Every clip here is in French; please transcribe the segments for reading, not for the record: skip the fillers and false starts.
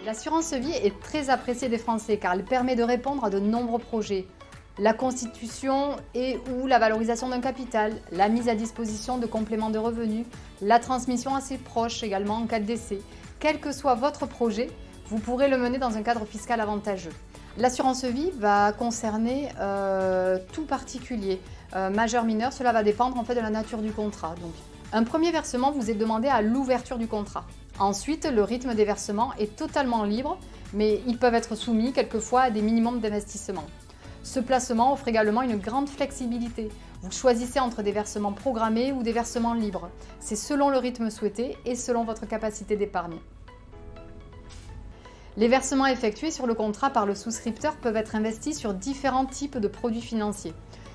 L'assurance vie est très appréciée des Français car elle permet de répondre à de nombreux projets. La constitution et ou la valorisation d'un capital, la mise à disposition de compléments de revenus, la transmission à ses proches également en cas de décès. Quel que soit votre projet, vous pourrez le mener dans un cadre fiscal avantageux. L'assurance vie va concerner tout particulier, majeur, mineur, cela va dépendre en fait de la nature du contrat. Donc, un premier versement vous est demandé à l'ouverture du contrat. Ensuite, le rythme des versements est totalement libre, mais ils peuvent être soumis quelquefois à des minimums d'investissement. Ce placement offre également une grande flexibilité. Vous choisissez entre des versements programmés ou des versements libres. C'est selon le rythme souhaité et selon votre capacité d'épargne. Les versements effectués sur le contrat par le souscripteur peuvent être investis sur différents types de produits financiers.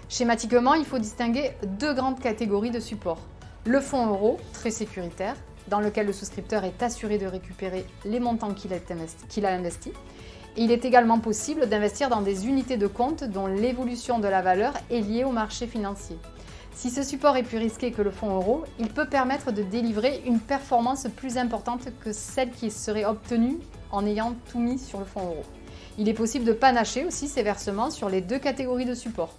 Schématiquement, il faut distinguer deux grandes catégories de supports. Le fonds euro, très sécuritaire, dans lequel le souscripteur est assuré de récupérer les montants qu'il a investis. Et il est également possible d'investir dans des unités de compte dont l'évolution de la valeur est liée au marché financier. Si ce support est plus risqué que le fonds euro, il peut permettre de délivrer une performance plus importante que celle qui serait obtenue en ayant tout mis sur le fonds euro. Il est possible de panacher aussi ces versements sur les deux catégories de supports.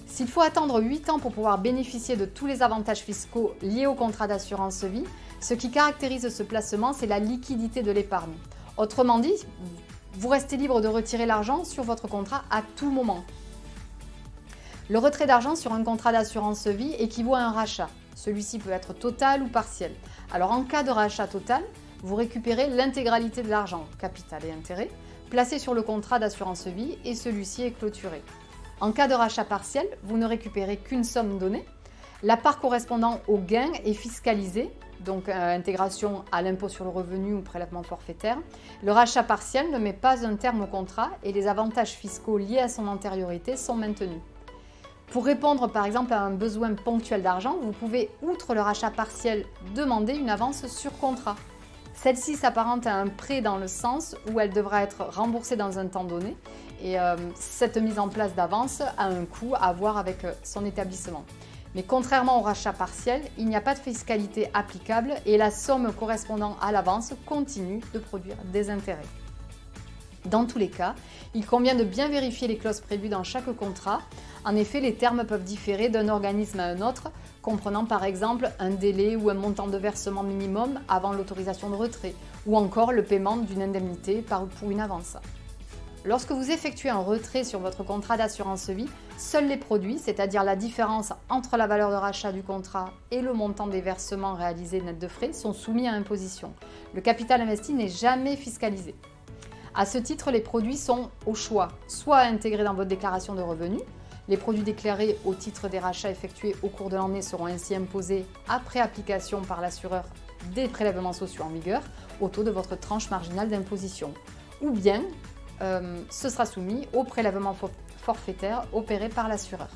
S'il faut attendre 8 ans pour pouvoir bénéficier de tous les avantages fiscaux liés au contrat d'assurance vie, ce qui caractérise ce placement, c'est la liquidité de l'épargne. Autrement dit, vous restez libre de retirer l'argent sur votre contrat à tout moment. Le retrait d'argent sur un contrat d'assurance vie équivaut à un rachat. Celui-ci peut être total ou partiel. Alors en cas de rachat total, vous récupérez l'intégralité de l'argent, capital et intérêt, placé sur le contrat d'assurance vie et celui-ci est clôturé. En cas de rachat partiel, vous ne récupérez qu'une somme donnée. La part correspondant au gain est fiscalisée, donc intégration à l'impôt sur le revenu ou prélèvement forfaitaire. Le rachat partiel ne met pas un terme au contrat et les avantages fiscaux liés à son antériorité sont maintenus. Pour répondre par exemple à un besoin ponctuel d'argent, vous pouvez, outre le rachat partiel, demander une avance sur contrat. Celle-ci s'apparente à un prêt dans le sens où elle devra être remboursée dans un temps donné et cette mise en place d'avance a un coût à voir avec son établissement. Mais contrairement au rachat partiel, il n'y a pas de fiscalité applicable et la somme correspondant à l'avance continue de produire des intérêts. Dans tous les cas, il convient de bien vérifier les clauses prévues dans chaque contrat. En effet, les termes peuvent différer d'un organisme à un autre, comprenant par exemple un délai ou un montant de versement minimum avant l'autorisation de retrait, ou encore le paiement d'une indemnité pour une avance. Lorsque vous effectuez un retrait sur votre contrat d'assurance vie, seuls les produits, c'est-à-dire la différence entre la valeur de rachat du contrat et le montant des versements réalisés net de frais, sont soumis à imposition. Le capital investi n'est jamais fiscalisé. À ce titre, les produits sont au choix, soit intégrés dans votre déclaration de revenus. Les produits déclarés au titre des rachats effectués au cours de l'année seront ainsi imposés après application par l'assureur des prélèvements sociaux en vigueur au taux de votre tranche marginale d'imposition. Ou bien, ce sera soumis au prélèvement forfaitaire opéré par l'assureur.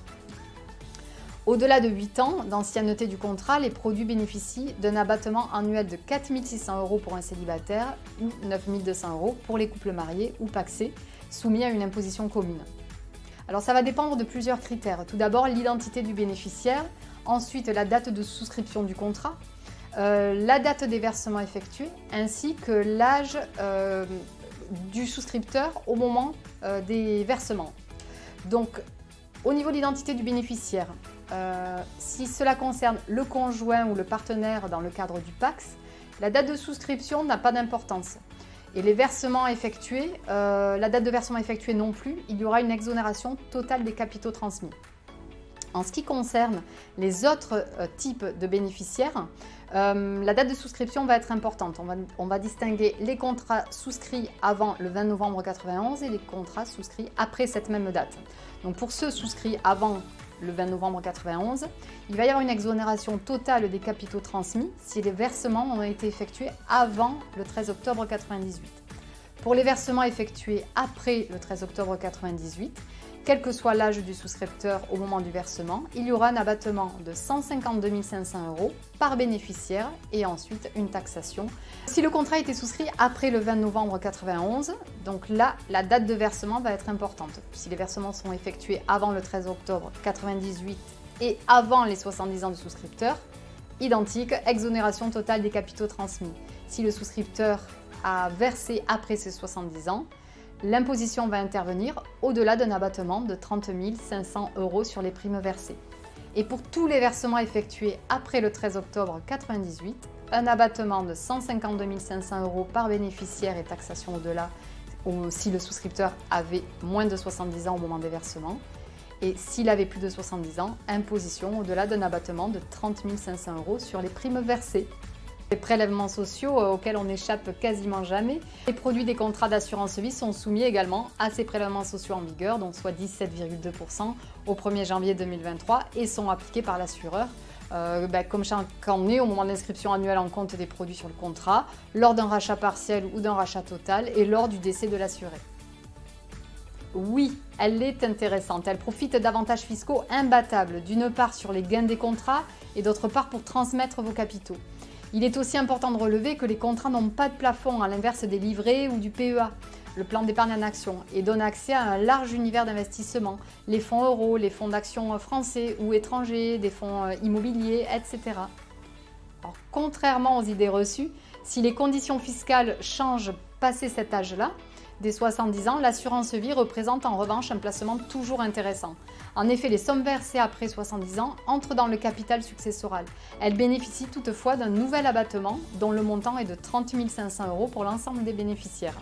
Au-delà de 8 ans d'ancienneté du contrat, les produits bénéficient d'un abattement annuel de 4 600 € pour un célibataire ou 9 200 € pour les couples mariés ou pacsés soumis à une imposition commune. Alors ça va dépendre de plusieurs critères. Tout d'abord, l'identité du bénéficiaire, ensuite la date de souscription du contrat, la date des versements effectués, ainsi que l'âge du souscripteur au moment des versements. Donc, au niveau de l'identité du bénéficiaire, si cela concerne le conjoint ou le partenaire dans le cadre du PACS, la date de souscription n'a pas d'importance. Et les versements effectués, la date de versement effectuée non plus, il y aura une exonération totale des capitaux transmis. En ce qui concerne les autres types de bénéficiaires, la date de souscription va être importante. On va distinguer les contrats souscrits avant le 20 novembre 1991 et les contrats souscrits après cette même date. Donc pour ceux souscrits avant le 20 novembre 1991, il va y avoir une exonération totale des capitaux transmis si les versements ont été effectués avant le 13 octobre 1998. Pour les versements effectués après le 13 octobre 1998, quel que soit l'âge du souscripteur au moment du versement, il y aura un abattement de 152 500 € par bénéficiaire et ensuite une taxation. Si le contrat a été souscrit après le 20 novembre 1991, donc là, la date de versement va être importante. Si les versements sont effectués avant le 13 octobre 1998 et avant les 70 ans du souscripteur, identique, exonération totale des capitaux transmis. Si le souscripteur à verser après ses 70 ans, l'imposition va intervenir au-delà d'un abattement de 30 500 € sur les primes versées. Et pour tous les versements effectués après le 13 octobre 1998, un abattement de 152 500 € par bénéficiaire et taxation au-delà si le souscripteur avait moins de 70 ans au moment des versements. Et s'il avait plus de 70 ans, imposition au-delà d'un abattement de 30 500 € sur les primes versées. Les prélèvements sociaux auxquels on n'échappe quasiment jamais. Les produits des contrats d'assurance vie sont soumis également à ces prélèvements sociaux en vigueur, donc soit 17,2% au 1er janvier 2023 et sont appliqués par l'assureur comme chaque année au moment de l'inscription annuelle en compte des produits sur le contrat, lors d'un rachat partiel ou d'un rachat total et lors du décès de l'assuré. Oui, elle est intéressante. Elle profite d'avantages fiscaux imbattables, d'une part sur les gains des contrats et d'autre part pour transmettre vos capitaux. Il est aussi important de relever que les contrats n'ont pas de plafond, à l'inverse des livrets ou du PEA, le plan d'épargne en action, et donnent accès à un large univers d'investissement, les fonds euros, les fonds d'action français ou étrangers, des fonds immobiliers, etc. Alors, contrairement aux idées reçues, si les conditions fiscales changent passé cet âge-là, des 70 ans, l'assurance vie représente en revanche un placement toujours intéressant. En effet, les sommes versées après 70 ans entrent dans le capital successoral. Elles bénéficient toutefois d'un nouvel abattement dont le montant est de 30 500 € pour l'ensemble des bénéficiaires.